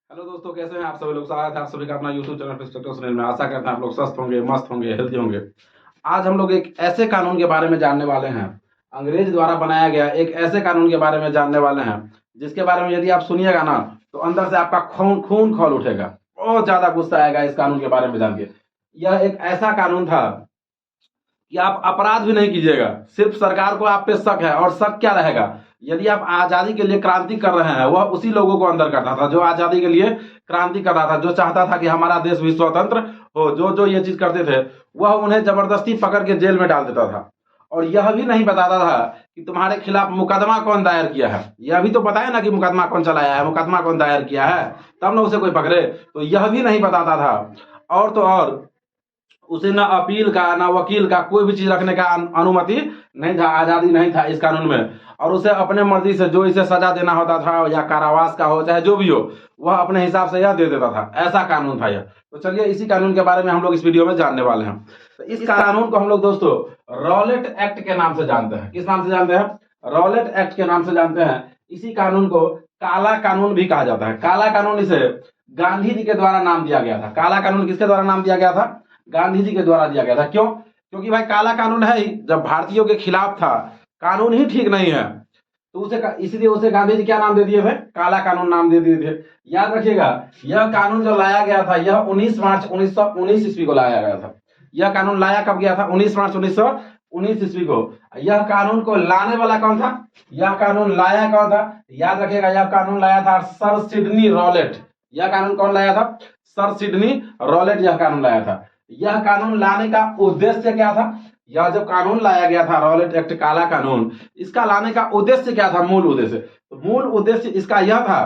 Hello दोस्तों, कैसे हैं आप सभी लोग। स्वागत है आप सभी का अपना यूट्यूब चैनल इंस्पेक्टर सुनील में। आशा करते हैं आप लोग स्वस्थ होंगे, मस्त होंगे, हेल्थी होंगे। आज हम लोग एक ऐसे कानून के बारे में जानने वाले हैं, अंग्रेज द्वारा बनाया गया एक ऐसे कानून के बारे में जानने वाले हैं जिसके बारे में यदि आप सुनिएगा ना तो अंदर से आपका खून खून खौल उठेगा। बहुत ज्यादा गुस्सा आएगा इस कानून के बारे में जान के। यह एक ऐसा कानून था कि आप अपराध भी नहीं कीजिएगा, सिर्फ सरकार को आप पे शक है। और शक क्या रहेगा, यदि आप आजादी के लिए क्रांति कर रहे हैं, वह उसी लोगों को अंदर करता था जो आजादी के लिए क्रांति कर रहा था, जो चाहता था कि हमारा देश भी स्वतंत्र हो। जो जो ये चीज करते थे वह उन्हें जबरदस्ती पकड़ के जेल में डाल देता था। और यह भी नहीं बताता था कि तुम्हारे खिलाफ मुकदमा कौन दायर किया है। यह भी तो बताया ना कि मुकदमा कौन चलाया है, मुकदमा कौन दायर किया है, तब ना उसे कोई पकड़े। तो यह भी नहीं बताता था। और तो और उसे ना अपील का ना वकील का कोई भी चीज रखने का अनुमति नहीं था, आजादी नहीं था इस कानून में। और उसे अपने मर्जी से जो इसे सजा देना होता था, या कारावास का हो चाहे जो भी हो, वह अपने हिसाब से यह दे देता था। ऐसा कानून था यह। तो चलिए इसी कानून के बारे में हम लोग इस वीडियो में जानने वाले हैं। तो इस कानून को हम लोग दोस्तों रॉलेट एक्ट के नाम से जानते हैं। किस नाम से जानते हैं? रॉलेट एक्ट के नाम से जानते हैं। इसी कानून को काला कानून भी कहा जाता है। काला कानून इसे गांधी जी के द्वारा नाम दिया गया था। काला कानून किसके द्वारा नाम दिया गया था? गांधी जी के द्वारा दिया गया था। क्यों? क्योंकि भाई काला कानून है ही, जब भारतीयों के खिलाफ था, कानून ही ठीक नहीं है, तो उसे इसलिए उसे गांधी जी क्या नाम दे दिए थे? काला कानून नाम दे दिए थे। याद रखिएगा, यह कानून जो लाया गया था यह 19 मार्च 1919 ईस्वी को लाया गया था। यह कानून लाया कब गया था? 19 मार्च 1919 ईस्वी को। यह कानून को लाने वाला कौन था? यह कानून लाया कौन था? याद रखिएगा, यह कानून लाया था सर सिडनी रॉलेट। यह कानून कौन लाया था? सर सिडनी रॉलेट यह कानून लाया था। यह कानून लाने का उद्देश्य क्या था? यह जो कानून लाया गया था रॉलेट एक्ट, काला कानून, इसका लाने का उद्देश्य क्या था? मूल उद्देश्य, तो मूल उद्देश्य इसका यह था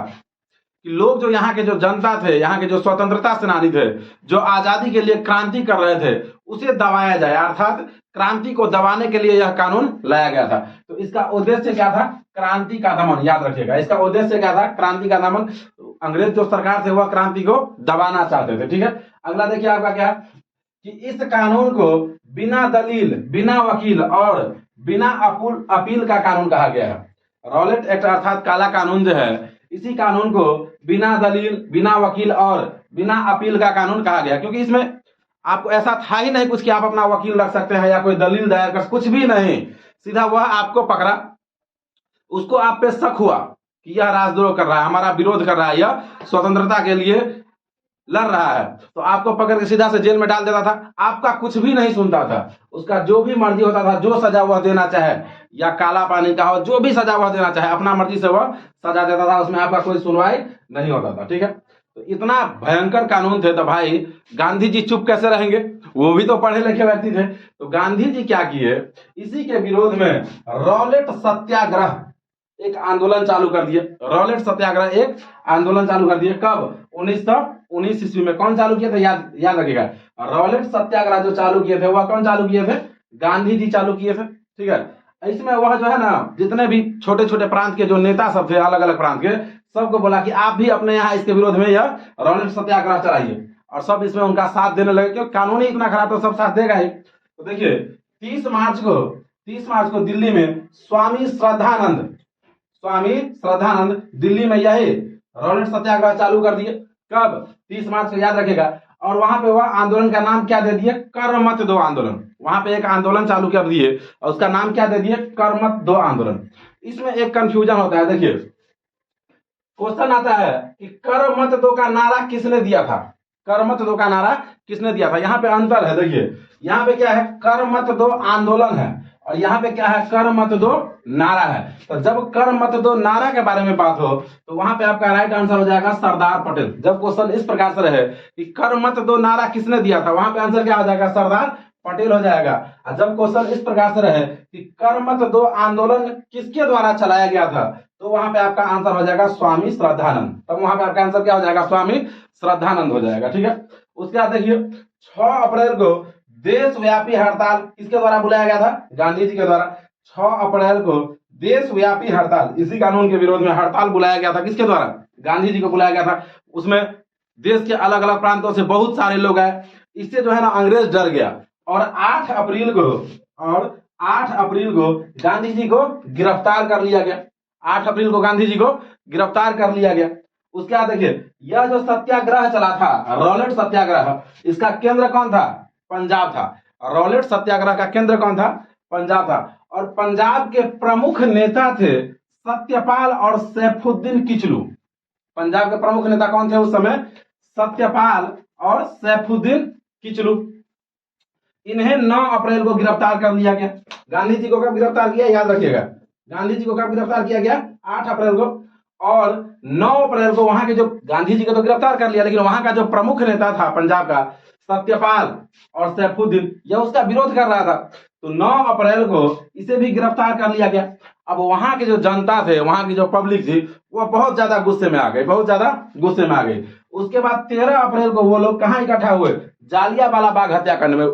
कि लोग जो यहाँ के जो जनता थे, यहाँ के जो स्वतंत्रता सेनानी थे, जो आजादी के लिए क्रांति कर रहे थे, उसे दबाया जाए। अर्थात क्रांति को दबाने के लिए यह कानून लाया गया था। तो इसका उद्देश्य क्या था? क्रांति का दमन। याद रखिएगा, इसका उद्देश्य क्या था? क्रांति का दमन। अंग्रेज जो सरकार थे वह क्रांति को दबाना चाहते थे। ठीक है, अगला देखिए आपका क्या कि इस कानून को बिना दलील, बिना वकील और बिना अपील का कानून कहा गया है। रॉलेट एक्ट अर्थात काला कानून जो है, इसी कानून को बिना दलील, बिना वकील और बिना अपील का कानून कहा गया। क्योंकि इसमें आपको ऐसा था ही नहीं कुछ कि आप अपना वकील रख सकते हैं या कोई दलील दायर कर, कुछ भी नहीं। सीधा वह आपको पकड़ा, उसको आप पे शक हुआ कि यह राजद्रोह कर रहा है, हमारा विरोध कर रहा है, यह स्वतंत्रता के लिए लड़ रहा है, तो आपको पकड़ के सीधा से जेल में डाल देता था। आपका कुछ भी नहीं सुनता था, उसका जो भी मर्जी होता था, जो सजा वह देना चाहे, या काला पानी का हो, जो भी सजा वह देना चाहे, अपना मर्जी से वह सजा देता था। उसमें आपका कोई सुनवाई नहीं होता था। ठीक है, तो इतना भयंकर कानून थे, तो भाई गांधी जी चुप कैसे रहेंगे? वो भी तो पढ़े लिखे व्यक्ति थे। तो गांधी जी क्या किए, इसी के विरोध में रॉलेट सत्याग्रह एक आंदोलन चालू कर दिए। रॉलेट सत्याग्रह एक आंदोलन चालू कर दिए। कब? 1919 ईस्वी में। कौन चालू किए थे? याद रखिएगा, रॉलेट सत्याग्रह जो चालू किए थे वह कौन चालू किए थे? गांधी जी चालू किए थे। ठीक है, इसमें वह जो है ना, जितने भी छोटे छोटे प्रांत के जो नेता सब थे, अलग अलग प्रांत के, सबको बोला कि आप भी अपने यहाँ इसके विरोध में यह रॉलेट सत्याग्रह चलाइए। और सब इसमें उनका साथ देने लगे, क्योंकि कानून ही इतना खराब, तो सब साथ देगा ही। तो देखिए 30 मार्च को दिल्ली में स्वामी श्रद्धानंद दिल्ली में यही रॉलेट सत्याग्रह चालू कर दिए। कब? 30 मार्च को, याद रखेगा। और वहां पे वह आंदोलन का नाम क्या दे दिए? कर मत दो आंदोलन। वहां पे एक आंदोलन चालू कर दिए और उसका नाम क्या दे दिए? कर मत दो आंदोलन। इसमें एक कंफ्यूजन होता है। देखिए, क्वेश्चन आता है कि कर मत दो का नारा किसने दिया था? कर मत दो का नारा किसने दिया था? यहाँ पे अंतर है। देखिए, यहाँ पे क्या है? कर मत दो आंदोलन है, और यहाँ पे क्या है? कर मत दो नारा है। तो जब कर मत दो नारा के बारे में बात हो, तो वहां पे आपका राइट आंसर हो जाएगा सरदार पटेल। जब क्वेश्चन इस प्रकार से रहे कि कर मत दो नारा किसने दिया था, वहां पे आंसर क्या हो जाएगा? सरदार पटेल हो जाएगा। और जब क्वेश्चन इस प्रकार से रहे कि कर मत दो आंदोलन किसके द्वारा चलाया गया था, तो वहां पे आपका आंसर हो जाएगा स्वामी श्रद्धानंद। तब वहां पे आपका आंसर क्या हो जाएगा? स्वामी श्रद्धानंद हो जाएगा। ठीक है, उसके बाद देखिए 6 अप्रैल को देशव्यापी हड़ताल किसके द्वारा बुलाया गया था? गांधी जी के द्वारा। 6 अप्रैल को देशव्यापी हड़ताल, इसी कानून के विरोध में हड़ताल बुलाया गया था। किसके द्वारा? गांधी जी को बुलाया गया था। उसमें देश के अलग अलग प्रांतों से बहुत सारे लोग आए। इससे जो है ना अंग्रेज डर गया, और 8 अप्रैल को गांधी जी को गिरफ्तार कर लिया गया। 8 अप्रैल को गांधी जी को गिरफ्तार कर लिया गया। उसके बाद देखिए, यह जो सत्याग्रह चला था, रॉलेट सत्याग्रह, इसका केंद्र कौन था? पंजाब था। रॉलेट सत्याग्रह का केंद्र कौन था? पंजाब था। और पंजाब के प्रमुख नेता थे सत्यपाल और सैफुद्दीन किचलू। पंजाब के प्रमुख नेता कौन थे उस समय? सत्यपाल और सैफुद्दीन किचलू। इन्हें 9 अप्रैल को गिरफ्तार कर लिया गया। गांधी जी को कब गिरफ्तार किया, याद रखिएगा, गांधी जी को कब गिरफ्तार किया गया? 8 अप्रैल को। और 9 अप्रैल को वहां के जो, गांधी जी को तो गिरफ्तार कर लिया, लेकिन वहां का जो प्रमुख नेता था पंजाब का, सत्यपाल और सैफुद्दीन, यह उसका विरोध कर रहा था। तो 9 अप्रैल को इसे भी गिरफ्तार कर लिया गया। अब वहां के जो जनता थे, वहां की जो पब्लिक थी, वो बहुत ज्यादा गुस्से में आ गई, बहुत ज्यादा गुस्से में आ गई। उसके बाद 13 अप्रैल को वो लोग कहां इकट्ठा हुए? जालियांवाला बाग हत्याकांड में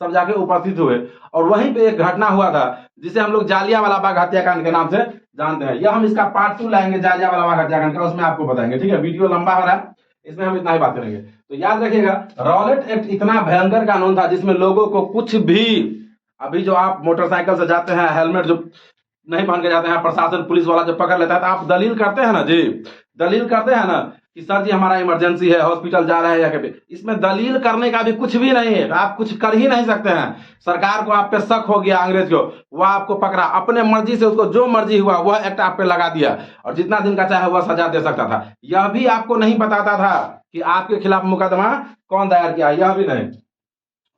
सब जाके उपस्थित हुए। और वहीं पे एक घटना हुआ था जिसे हम लोग जालियांवाला बाग हत्याकांड के नाम से जानते हैं। यह हम इसका पार्ट 2 लाएंगे, जालियांवाला बाग हत्याकांड का, उसमें आपको बताएंगे। ठीक है, वीडियो लंबा हो रहा है, इसमें हम इतना ही बात करेंगे। तो याद रखिएगा, रॉलेट एक्ट इतना भयंकर कानून था जिसमें लोगों को कुछ भी, अभी जो आप मोटरसाइकिल से जाते हैं, हेलमेट जो नहीं पहन के जाते हैं, प्रशासन पुलिस वाला जो पकड़ लेता है, तो आप दलील करते हैं ना जी, दलील करते हैं ना कि सर जी हमारा इमरजेंसी है, हॉस्पिटल जा रहे हैं या कहीं। इसमें दलील करने का भी कुछ भी नहीं है, आप कुछ कर ही नहीं सकते हैं। सरकार को आप पे शक हो गया, अंग्रेज को, वह आपको पकड़ा, अपने मर्जी से उसको जो मर्जी हुआ वह एक्ट आप पे लगा दिया, और जितना दिन का चाहे वह सजा दे सकता था। यह भी आपको नहीं बताता था कि आपके खिलाफ मुकदमा कौन दायर किया, यह भी नहीं।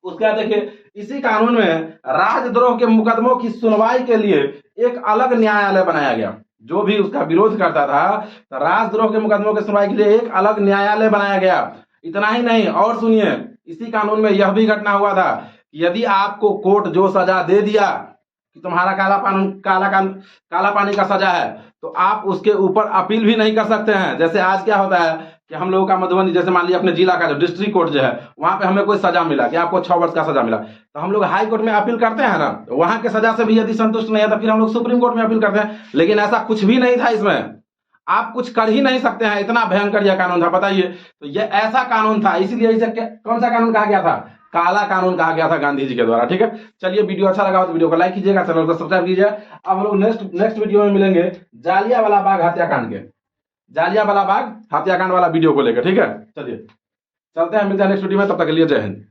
उसके बाद देखिए, इसी कानून में राजद्रोह के मुकदमों की सुनवाई के लिए एक अलग न्यायालय बनाया गया। जो भी उसका विरोध करता था, तो राजद्रोह के मुकदमों की सुनवाई के लिए एक अलग न्यायालय बनाया गया। इतना ही नहीं, और सुनिए, इसी कानून में यह भी घटना हुआ था कि यदि आपको कोर्ट जो सजा दे दिया कि तुम्हारा काला पानी का सजा है, तो आप उसके ऊपर अपील भी नहीं कर सकते हैं। जैसे आज क्या होता है कि हम लोगों का मधुबनी, जैसे मान लिया अपने जिला का जो डिस्ट्रिक्ट कोर्ट जो है, वहां पे हमें कोई सजा मिला कि आपको 6 वर्ष का सजा मिला, तो हम लोग हाई कोर्ट में अपील करते हैं ना, वहां के सजा से भी यदि संतुष्ट नहीं है तो फिर हम लोग सुप्रीम कोर्ट में अपील करते हैं। लेकिन ऐसा कुछ भी नहीं था इसमें, आप कुछ कर ही नहीं सकते हैं, इतना भयंकर यह कानून था। बताइए, तो यह ऐसा कानून था, इसीलिए इसे कौन सा कानून कहा गया था? काला कानून कहा गया था गांधी जी के द्वारा। ठीक है, चलिए, वीडियो अच्छा लगा तो वीडियो को लाइक कीजिएगा, चैनल को सब्सक्राइब कीजिए। अब हम लोग नेक्स्ट वीडियो में मिलेंगे जालियांवाला बाग हत्याकांड के, जालियांवाला बाग हत्याकांड वाला वीडियो को लेकर। ठीक है, चलिए चलते हैं, मिलते हैं नेक्स्ट वीडियो में, तब तक के लिए जय हिंद।